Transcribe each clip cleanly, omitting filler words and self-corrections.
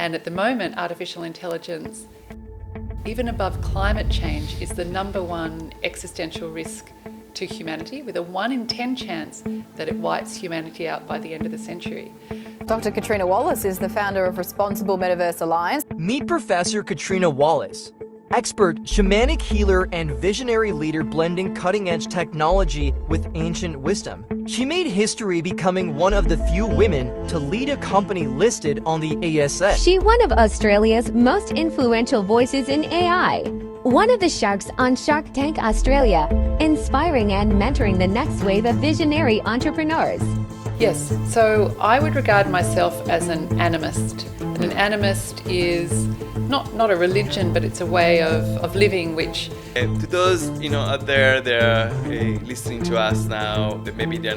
And at the moment, artificial intelligence, even above climate change, is the #1 existential risk to humanity, with a 1 in 10 chance that it wipes humanity out by the end of the century. Dr. Catriona Wallace is the founder of Responsible Metaverse Alliance. Meet Professor Catriona Wallace, expert, shamanic healer, and visionary leader blending cutting-edge technology with ancient wisdom. She made history becoming one of the few women to lead a company listed on the ASX. She's one of Australia's most influential voices in AI. One of the sharks on Shark Tank Australia, inspiring and mentoring the next wave of visionary entrepreneurs. Yes, so I would regard myself as an animist. And an animist is not a religion, but it's a way of living, which... To those out there, they're listening to us now, that maybe they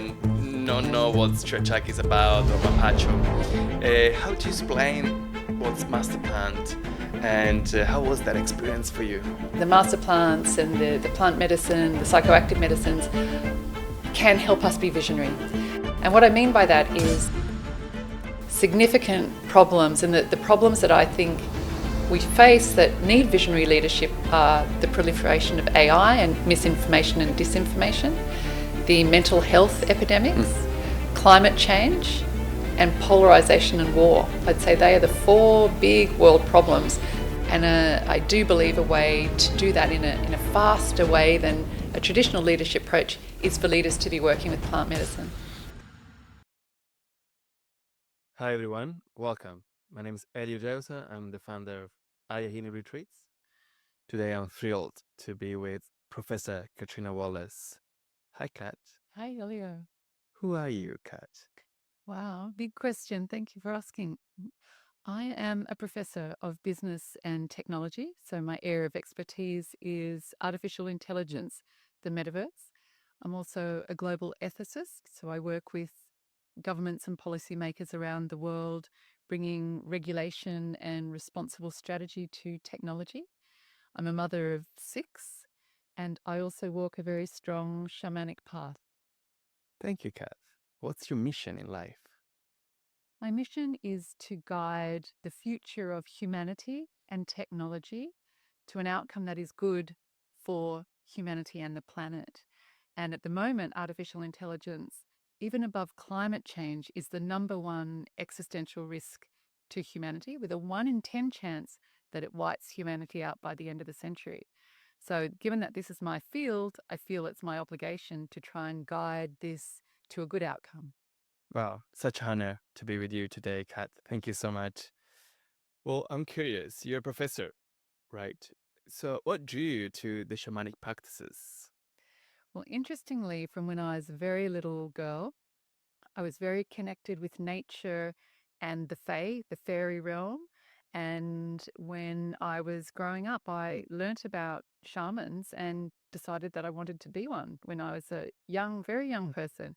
don't know what Stretchak is about or Mapacho. How do you explain what's master plant and how was that experience for you? The master plants and the plant medicine, the psychoactive medicines can help us be visionary. And what I mean by that is significant problems, and the problems that I think we face that need visionary leadership are the proliferation of AI and misinformation and disinformation, the mental health epidemics, climate change, and polarisation and war. I'd say they are the 4 big world problems, and I do believe a way to do that in a faster way than a traditional leadership approach is for leaders to be working with plant medicine. Hi everyone, welcome. My name is Elio Geusa. I'm the founder of Ayahini Retreats. Today I'm thrilled to be with Professor Catriona Wallace. Hi Kat. Hi Elio. Who are you, Kat? Wow, big question. Thank you for asking. I am a professor of business and technology, so my area of expertise is artificial intelligence, the metaverse. I'm also a global ethicist, so I work with governments and policymakers around the world, bringing regulation and responsible strategy to technology. I'm a mother of 6, and I also walk a very strong shamanic path. Thank you, Kat. What's your mission in life? My mission is to guide the future of humanity and technology to an outcome that is good for humanity and the planet. And at the moment, artificial intelligence, even above climate change, is the #1 existential risk to humanity, with a 1 in 10 chance that it wipes humanity out by the end of the century. So given that this is my field, I feel it's my obligation to try and guide this to a good outcome. Wow, such an honor to be with you today, Kat. Thank you so much. Well, I'm curious. You're a professor, right? So what drew you to the shamanic practices? Well, interestingly, from when I was a very little girl, I was very connected with nature and the fae, the fairy realm. And when I was growing up, I learnt about shamans and decided that I wanted to be one when I was a very young person.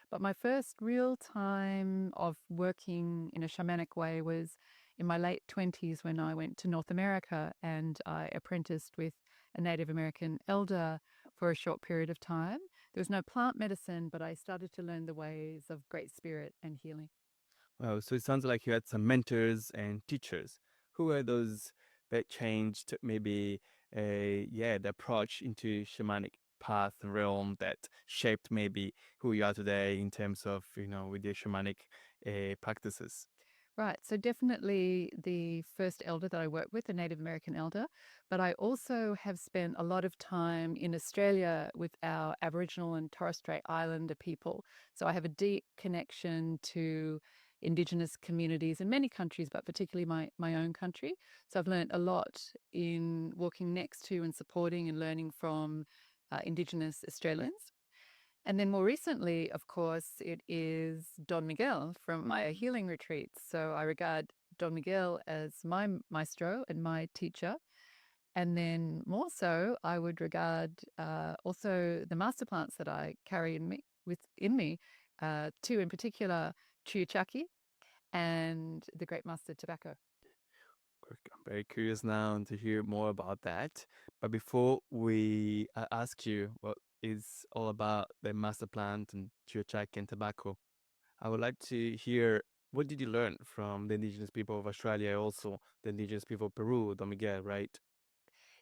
But my first real time of working in a shamanic way was in my late 20s when I went to North America and I apprenticed with a Native American elder for a short period of time. There was no plant medicine, but I started to learn the ways of Great Spirit and healing. Wow, so it sounds like you had some mentors and teachers. Who were those that changed maybe the approach into shamanic path and realm that shaped maybe who you are today in terms of, with your shamanic practices? Right. So definitely the first elder that I worked with, a Native American elder, but I also have spent a lot of time in Australia with our Aboriginal and Torres Strait Islander people. So I have a deep connection to Indigenous communities in many countries, but particularly my own country. So I've learned a lot in walking next to and supporting and learning from Indigenous Australians. And then more recently, of course, it is Don Miguel from my healing retreats. So I regard Don Miguel as my maestro and my teacher. And then more so, I would regard also the master plants that I carry within me, 2 in particular, Chuyachaki and the Great Master Tobacco. I'm very curious now to hear more about that. But before we ask you what is all about the master plant and Chiachak and tobacco, I would like to hear What did you learn from the indigenous people of Australia, also the indigenous people of Peru, Don Miguel, right?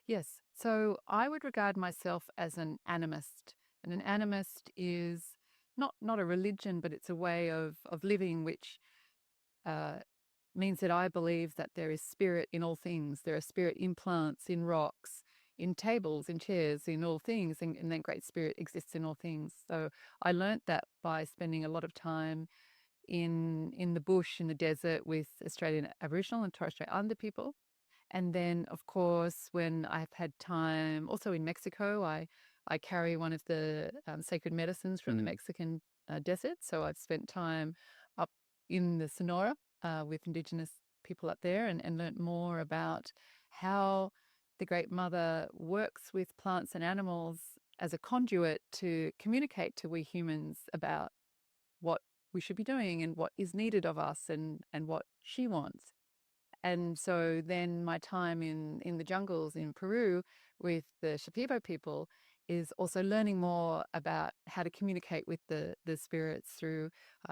Yes. So I would regard myself as an animist. And an animist is not a religion, but it's a way of living, which uh, means that I believe that there is spirit in all things. There are spirit in plants, in rocks, in tables, in chairs, in all things, and that great spirit exists in all things. So I learnt that by spending a lot of time in the bush, in the desert, with Australian Aboriginal and Torres Strait Islander people. And then, of course, when I've had time, also in Mexico, I carry one of the sacred medicines from the Mexican desert. So I've spent time up in the Sonora with Indigenous people up there, and learnt more about how the Great Mother works with plants and animals as a conduit to communicate to we humans about what we should be doing and what is needed of us, and what she wants. And so then my time in the jungles in Peru with the Shipibo people is also learning more about how to communicate with the spirits through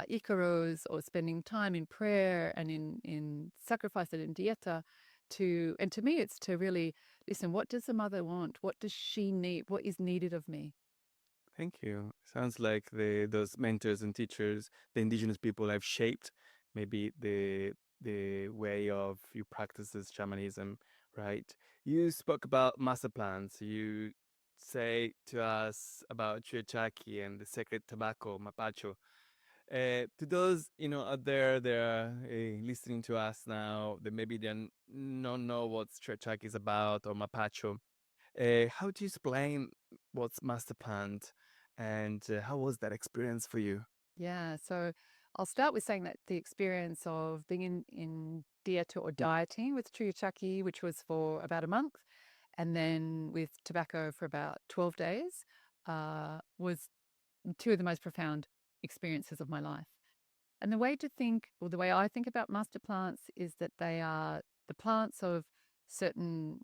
icaros, or spending time in prayer and in sacrifice and in dieta. And to me, it's to really listen, what does the mother want? What does she need? What is needed of me? Thank you. Sounds like those mentors and teachers, the indigenous people have shaped maybe the way of you practices shamanism, right? You spoke about master plants. You say to us about Chuechaki and the sacred tobacco, mapacho. To those out there, they're listening to us now. That maybe they don't know what Chuechaki is about or mapacho. How do you explain what's master plant, and how was that experience for you? Yeah, so I'll start with saying that the experience of being in dieta or dieting with Chuyachaki, which was for about a month, and then with tobacco for about 12 days, was two of the most profound experiences of my life. And the way to think, or the way I think about master plants, is that they are the plants of certain,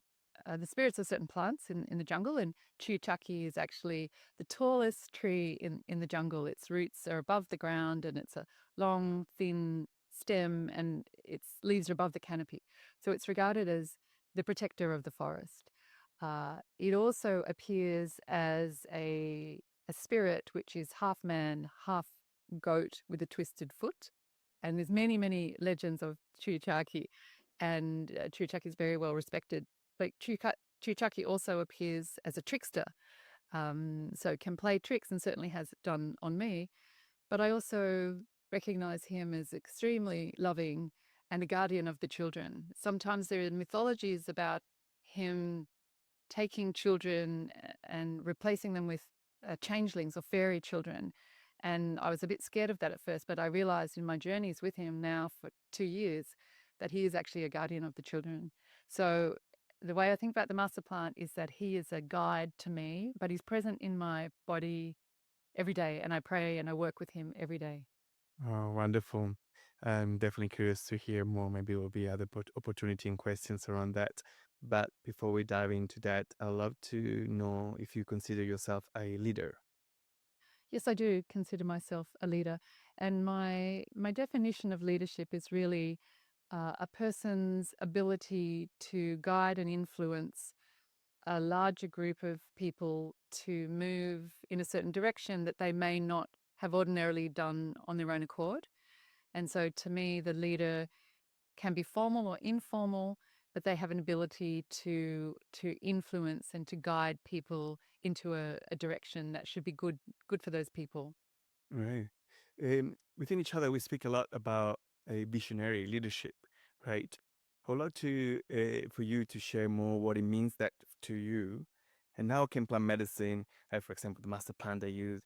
the spirits of certain plants in the jungle. And Chuyachaki is actually the tallest tree in the jungle. Its roots are above the ground, and it's a long, thin stem, and its leaves are above the canopy. So it's regarded as the protector of the forest. It also appears as a spirit which is half man, half goat with a twisted foot. And there's many, many legends of Chuyachaki, and Chuyachaki is very well respected. But Chuyachaki also appears as a trickster, so can play tricks, and certainly has done on me. But I also recognize him as extremely loving and a guardian of the children. Sometimes there are mythologies about him taking children and replacing them with changelings or fairy children. And I was a bit scared of that at first, but I realized in my journeys with him now for 2 years that he is actually a guardian of the children. So the way I think about the master plant is that he is a guide to me, but he's present in my body every day, and I pray and I work with him every day. Oh, wonderful. I'm definitely curious to hear more. Maybe will be other opportunity and questions around that. But before we dive into that, I'd love to know if you consider yourself a leader. Yes, I do consider myself a leader. And my definition of leadership is really a person's ability to guide and influence a larger group of people to move in a certain direction that they may not have ordinarily done on their own accord. And so to me, the leader can be formal or informal, but they have an ability to influence and to guide people into a direction that should be good for those people. Right. Within each other, we speak a lot about a visionary leadership, right? I would like to for you to share more what it means that to you, and how can plant medicine, for example, the master plan that you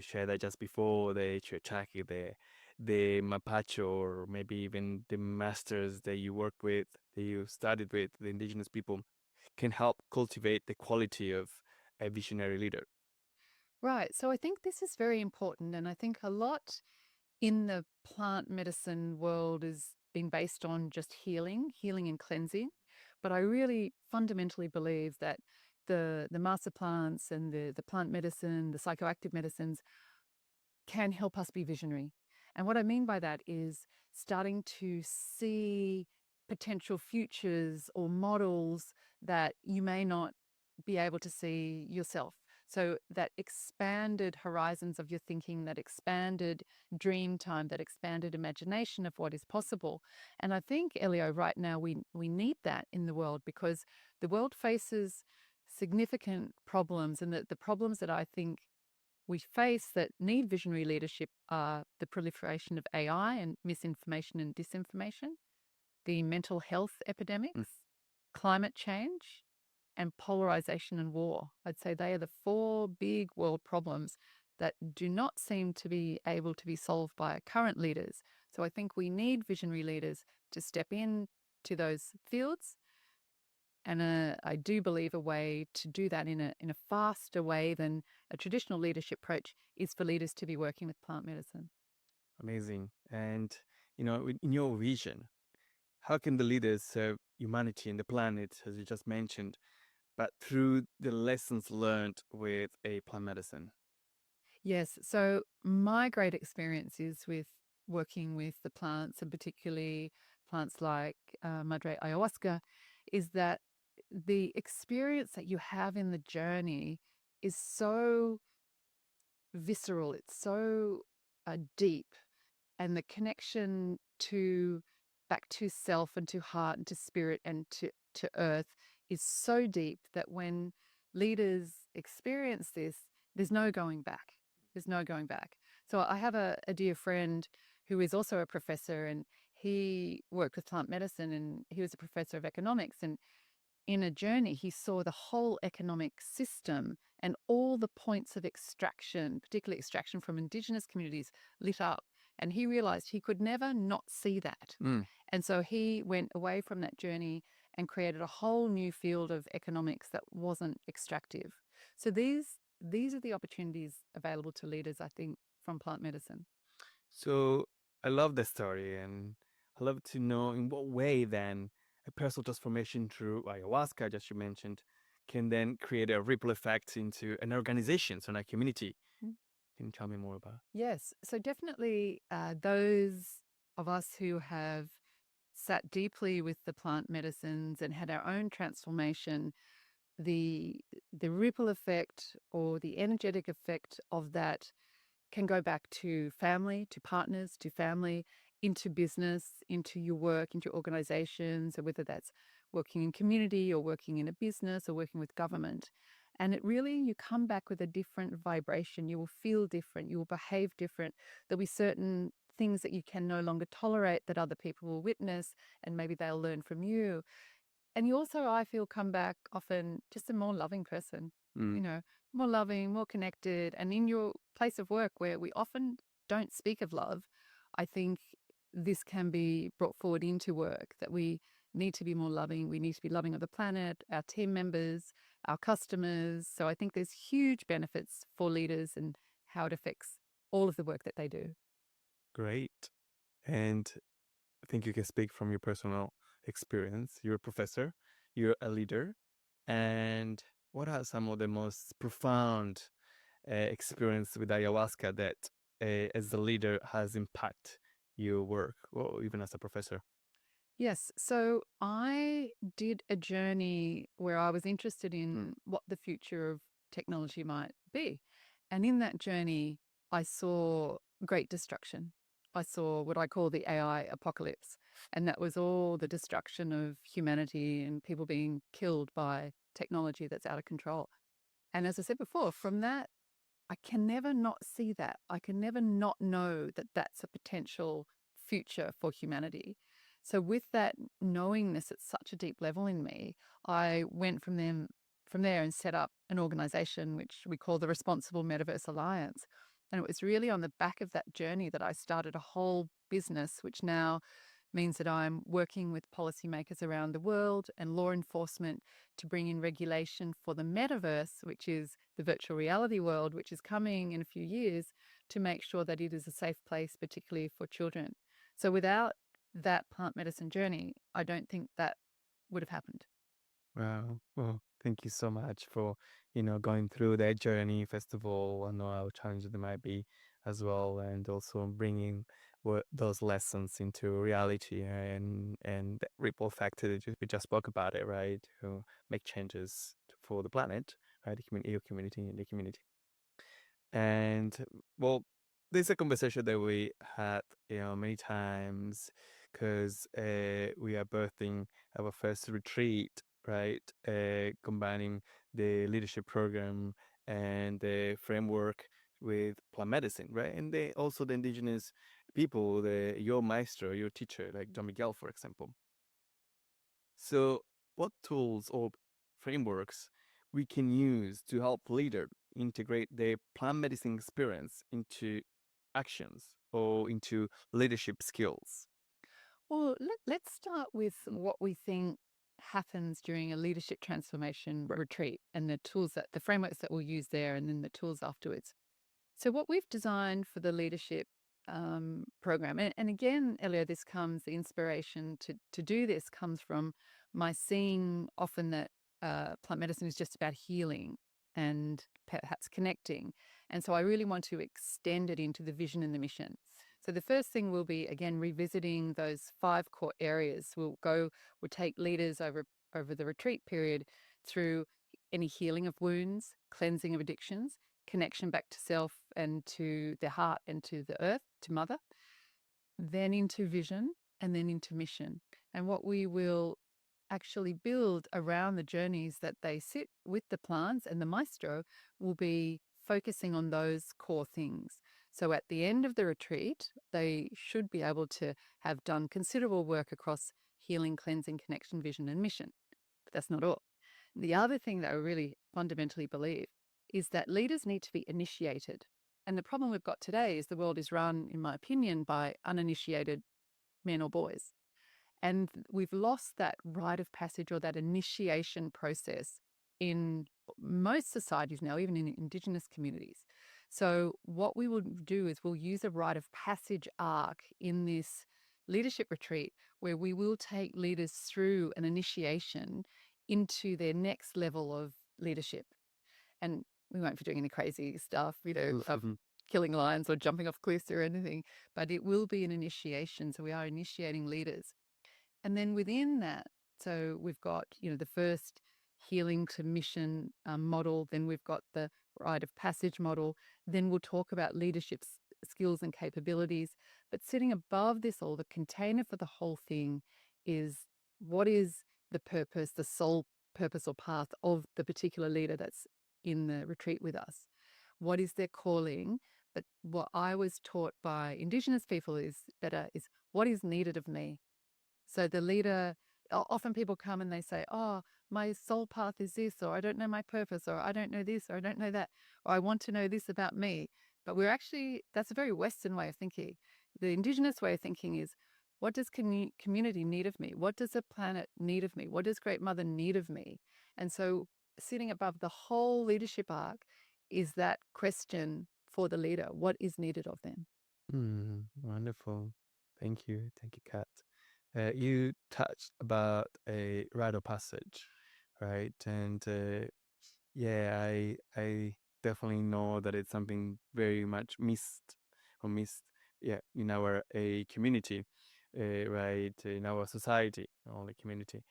shared that just before the Chiachaki, the Mapacho, or maybe even the masters that you work with, that you studied with, the indigenous people, can help cultivate the quality of a visionary leader. Right. So I think this is very important. And I think a lot in the plant medicine world is being based on just healing and cleansing. But I really fundamentally believe that the master plants and the plant medicine, the psychoactive medicines can help us be visionary. And what I mean by that is starting to see potential futures or models that you may not be able to see yourself. So that expanded horizons of your thinking, that expanded dream time, that expanded imagination of what is possible. And I think, Elio, right now we need that in the world, because the world faces significant problems, and the problems that I think we face that need visionary leadership are the proliferation of AI and misinformation and disinformation, the mental health epidemics, climate change, and polarization and war. I'd say they are the four big world problems that do not seem to be able to be solved by current leaders. So I think we need visionary leaders to step in to those fields. And I do believe a way to do that in a faster way than a traditional leadership approach is for leaders to be working with plant medicine. Amazing. And, in your vision, how can the leaders serve humanity and the planet, as you just mentioned, but through the lessons learned with a plant medicine? Yes. So my great experience is with working with the plants, and particularly plants like Madre ayahuasca, is that the experience that you have in the journey is so visceral. It's so deep, and the connection to back to self and to heart and to spirit and to earth is so deep that when leaders experience this, there's no going back. There's no going back. So I have a dear friend who is also a professor, and he worked with plant medicine, and he was a professor of economics. And in a journey, he saw the whole economic system and all the points of extraction, particularly extraction from indigenous communities, lit up. And he realized he could never not see that. And so he went away from that journey and created a whole new field of economics that wasn't extractive. So these are the opportunities available to leaders, I think, from plant medicine. So I love the story, and I love to know in what way then a personal transformation through ayahuasca, as you mentioned, can then create a ripple effect into an organization, so in a community. Mm. Can you tell me more about? Yes. So definitely those of us who have sat deeply with the plant medicines and had our own transformation, the ripple effect or the energetic effect of that can go back to family, to partners, to family, into business, into your work, into organizations, or whether that's working in community or working in a business or working with government. And it really, you come back with a different vibration. You will feel different. You will behave different. There'll be certain things that you can no longer tolerate that other people will witness, and maybe they'll learn from you. And you also, I feel, come back often just a more loving person, more loving, more connected. And in your place of work where we often don't speak of love, I think this can be brought forward into work, that we need to be more loving. We need to be loving of the planet, our team members, our customers. So I think there's huge benefits for leaders and how it affects all of the work that they do. Great. And I think you can speak from your personal experience. You're a professor, you're a leader. And what are some of the most profound experience with ayahuasca that, as a leader, has impact your work, or even as a professor? Yes. So I did a journey where I was interested in what the future of technology might be. And in that journey, I saw great destruction. I saw what I call the AI apocalypse. And that was all the destruction of humanity and people being killed by technology that's out of control. And as I said before, from that, I can never not see that. I can never not know that that's a potential future for humanity. So with that knowingness at such a deep level in me, I went from there and set up an organization which we call the Responsible Metaverse Alliance. And it was really on the back of that journey that I started a whole business, which now means that I'm working with policymakers around the world and law enforcement to bring in regulation for the metaverse, which is the virtual reality world, which is coming in a few years, to make sure that it is a safe place, particularly for children. So without that plant medicine journey, I don't think that would have happened. Wow. Well, thank you so much for, going through that journey. First of all, I know how challenging it might be as well, and also bringing those lessons into reality, and that ripple effect that we just spoke about it, right? To make changes for the planet, right? Your community and the community. And well, this is a conversation that we had, many times, because we are birthing our first retreat, right? Combining the leadership program and the framework with plant medicine, right? And also the indigenous people, your maestro, your teacher, like Don Miguel, for example. So, what tools or frameworks we can use to help leader integrate their plant medicine experience into actions or into leadership skills? Well, let's start with what we think happens during a leadership transformation retreat and the tools the frameworks that we'll use there, and then the tools afterwards. So, what we've designed for the leadership program, and again, Elio, the inspiration to do this comes from my seeing often that plant medicine is just about healing and perhaps connecting. And so I really want to extend it into the vision and the mission. So the first thing will be, again, revisiting those 5 core areas. We'll take leaders over the retreat period through any healing of wounds, cleansing of addictions, connection back to self and to the heart and to the earth, to mother, then into vision, and then into mission. And what we will actually build around the journeys that they sit with the plants and the maestro will be focusing on those core things. So at the end of the retreat, they should be able to have done considerable work across healing, cleansing, connection, vision, and mission. But that's not all. The other thing that I really fundamentally believe is that leaders need to be initiated. And the problem we've got today is the world is run, in my opinion, by uninitiated men or boys. And we've lost that rite of passage or that initiation process in most societies now, even in Indigenous communities. So what we will do is we'll use a rite of passage arc in this leadership retreat where we will take leaders through an initiation into their next level of leadership. And we won't be doing any crazy stuff, of killing lions or jumping off cliffs or anything, but it will be an initiation. So we are initiating leaders. And then within that, so we've got, the first healing to mission model, then we've got the rite of passage model, then we'll talk about leadership skills and capabilities. But sitting above this all, the container for the whole thing is what is the purpose, the sole purpose or path of the particular leader that's in the retreat with us? What is their calling? But what I was taught by Indigenous people is what is needed of me? So the leader, often people come and they say, oh, my soul path is this, or I don't know my purpose, or I don't know this, or I don't know that, or I want to know this about me. But that's a very Western way of thinking. The Indigenous way of thinking is, what does community need of me? What does the planet need of me? What does Great Mother need of me? And so sitting above the whole leadership arc is that question for the leader. What is needed of them? Wonderful. Thank you, Kat. You touched about a rite of passage, right? And I definitely know that it's something very much missed, in our community, right? In our society, only community.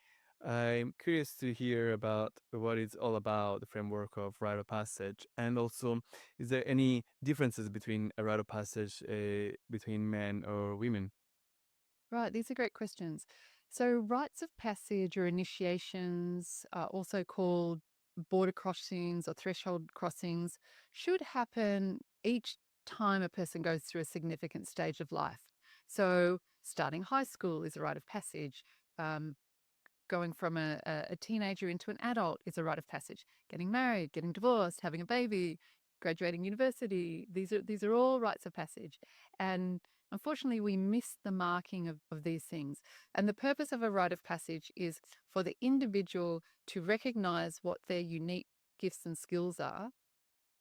I'm curious to hear about what it's all about, the framework of rite of passage, and also, is there any differences between a rite of passage between men or women? Right, these are great questions. So, rites of passage or initiations, also called border crossings or threshold crossings, should happen each time a person goes through a significant stage of life. So, starting high school is a rite of passage. Going from a teenager into an adult is a rite of passage. Getting married, getting divorced, having a baby, graduating university, these are all rites of passage. And unfortunately, we miss the marking of these things. And the purpose of a rite of passage is for the individual to recognize what their unique gifts and skills are,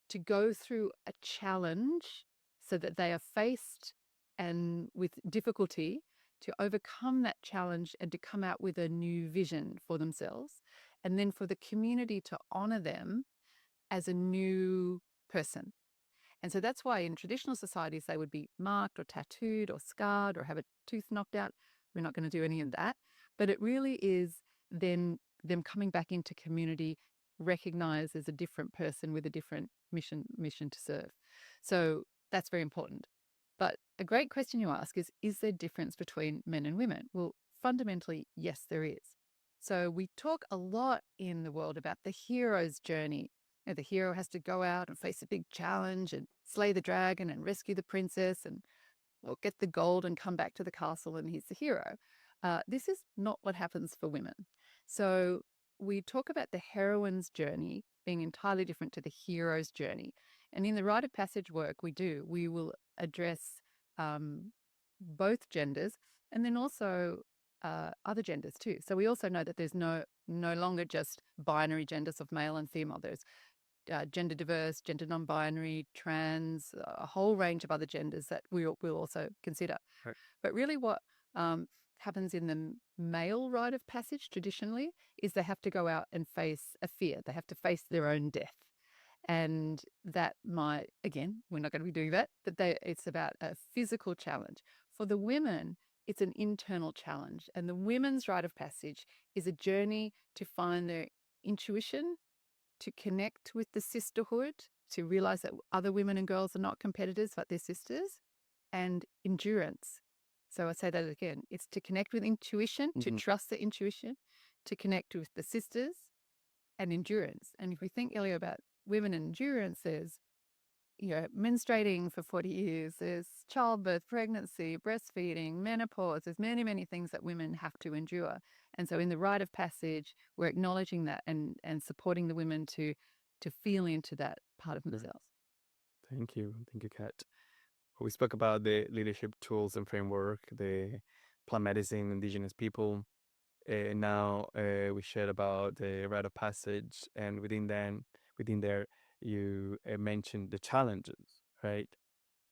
to go through a challenge so that they are faced and with difficulty to overcome that challenge and to come out with a new vision for themselves. And then for the community to honor them as a new person. And so that's why in traditional societies, they would be marked or tattooed or scarred or have a tooth knocked out. We're not going to do any of that. But it really is then them coming back into community, recognized as a different person with a different mission to serve. So that's very important. But a great question you ask is there difference between men and women? Well, fundamentally, yes, there is. So we talk a lot in the world about the hero's journey. You know, the hero has to go out and face a big challenge and slay the dragon and rescue the princess and get the gold and come back to the castle and he's the hero. This is not what happens for women. So we talk about the heroine's journey being entirely different to the hero's journey. And in the rite of passage work we will address both genders and then also other genders too. So we also know that there's no longer just binary genders of male and female. There's gender diverse, gender non-binary, trans, a whole range of other genders that we'll also consider. Right. But really what happens in the male rite of passage traditionally is they have to go out and face a fear. They have to face their own death. And that might, again, we're not going to be doing that, but it's about a physical challenge. For the women, it's an internal challenge. And the women's rite of passage is a journey to find their intuition, to connect with the sisterhood, to realize that other women and girls are not competitors, but they're sisters, and endurance. So I say that again. It's to connect with intuition, to trust the intuition, to connect with the sisters, and endurance. And if we think, Elio, about women and endurance, there's menstruating for 40 years, there's childbirth, pregnancy, breastfeeding, menopause. There's many, many things that women have to endure. And so in the rite of passage, we're acknowledging that and supporting the women to feel into that part of themselves. Thank you, Kat. We spoke about the leadership tools and framework, the plant medicine, indigenous people. Now we shared about the rite of passage, and within there, you mentioned the challenges, right?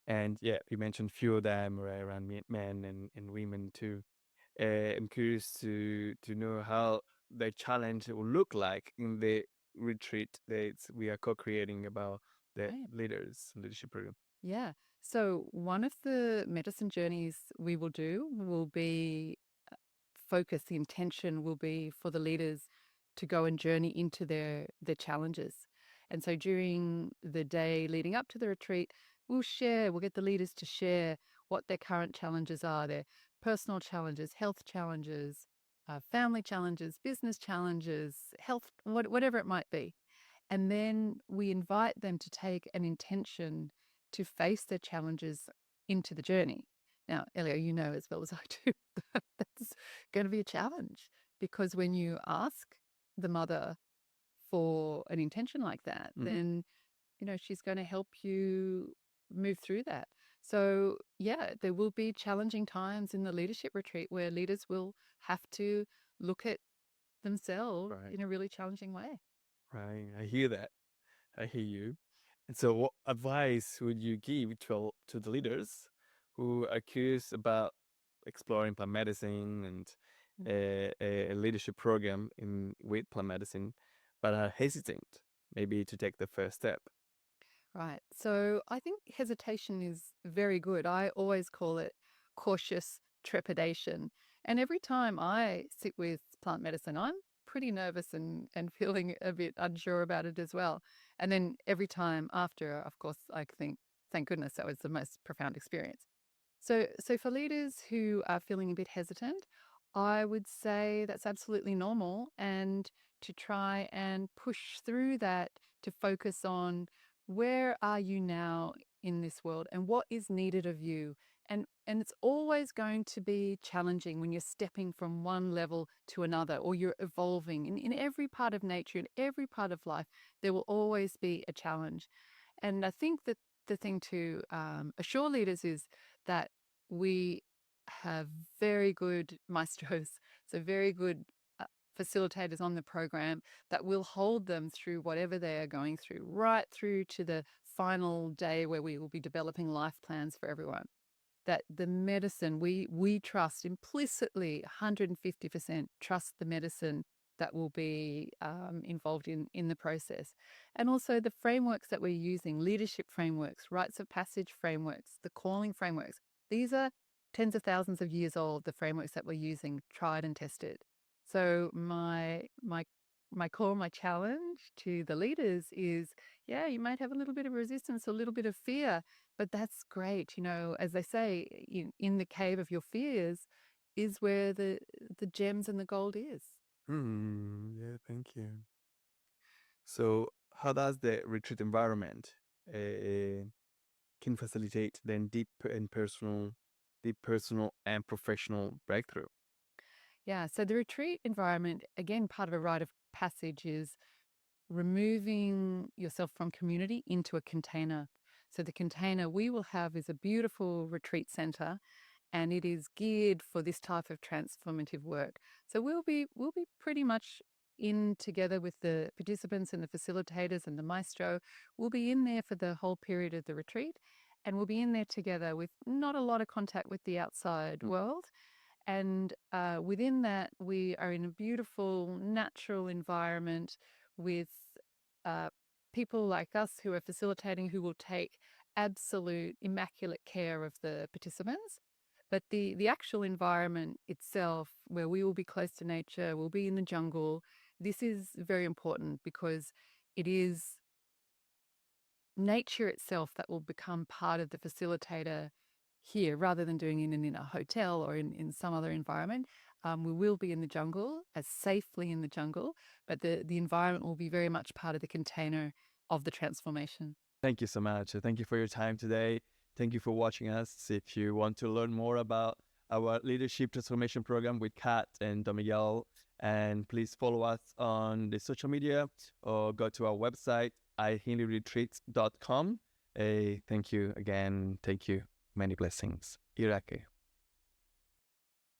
And yeah, you mentioned few of them, right, around men and women too. I'm curious to know how the challenge will look like in the retreat that we are co-creating about the Right. leadership program. Yeah. So one of the medicine journeys we will do will be focus, the intention will be for the leaders to go and journey into their challenges. And so during the day leading up to the retreat, we'll get the leaders to share what their current challenges are, their personal challenges, health challenges, family challenges, business challenges, health, whatever it might be. And then we invite them to take an intention to face their challenges into the journey. Now, Elio, you know as well as I do, that's going to be a challenge because when you ask the mother for an intention like that, then, she's going to help you move through that. So, yeah, there will be challenging times in the leadership retreat where leaders will have to look at themselves Right. in a really challenging way. Right. I hear that. I hear you. And so what advice would you give to the leaders who are curious about exploring plant medicine and a leadership program with plant medicine, but are hesitant maybe to take the first step? Right. So I think hesitation is very good. I always call it cautious trepidation. And every time I sit with plant medicine, I'm pretty nervous and feeling a bit unsure about it as well. And then every time after, of course, I think, thank goodness that was the most profound experience. So for leaders who are feeling a bit hesitant, I would say that's absolutely normal and to try and push through that to focus on where are you now in this world and what is needed of you. And it's always going to be challenging when you're stepping from one level to another or you're evolving. In every part of nature, in every part of life, there will always be a challenge. And I think that the thing to assure leaders is that we have very good maestros, so very good facilitators on the program that will hold them through whatever they are going through, right through to the final day where we will be developing life plans for everyone. That the medicine, we trust implicitly, 150% trust the medicine that will be involved in the process. And also the frameworks that we're using, leadership frameworks, rites of passage frameworks, the calling frameworks. These are tens of thousands of years old, the frameworks that we're using, tried and tested. So my call, my challenge to the leaders is, yeah, you might have a little bit of resistance, a little bit of fear, but that's great. As they say, in the cave of your fears is where the gems and the gold is. Yeah, thank you. So, how does the retreat environment can facilitate then deep personal and professional breakthrough? Yeah, so the retreat environment, again, part of a rite of passage is removing yourself from community into a container. So the container we will have is a beautiful retreat center, and it is geared for this type of transformative work. So we'll be pretty much in together with the participants and the facilitators and the maestro. We'll be in there for the whole period of the retreat, and we'll be in there together with not a lot of contact with the outside world. And within that, we are in a beautiful natural environment with uh, people like us who are facilitating, who will take absolute immaculate care of the participants. But the actual environment itself, where we will be close to nature, we'll be in the jungle, this is very important because it is nature itself that will become part of the facilitator here rather than doing it in a hotel or in some other environment. We will be in the jungle, as safely in the jungle, but the environment will be very much part of the container of the transformation. Thank you so much. Thank you for your time today. Thank you for watching us. If you want to learn more about our leadership transformation program with Kat and Don Miguel, and please follow us on the social media or go to our website, ihealingretreats.com. Thank you again. Thank you. Many blessings. Irake.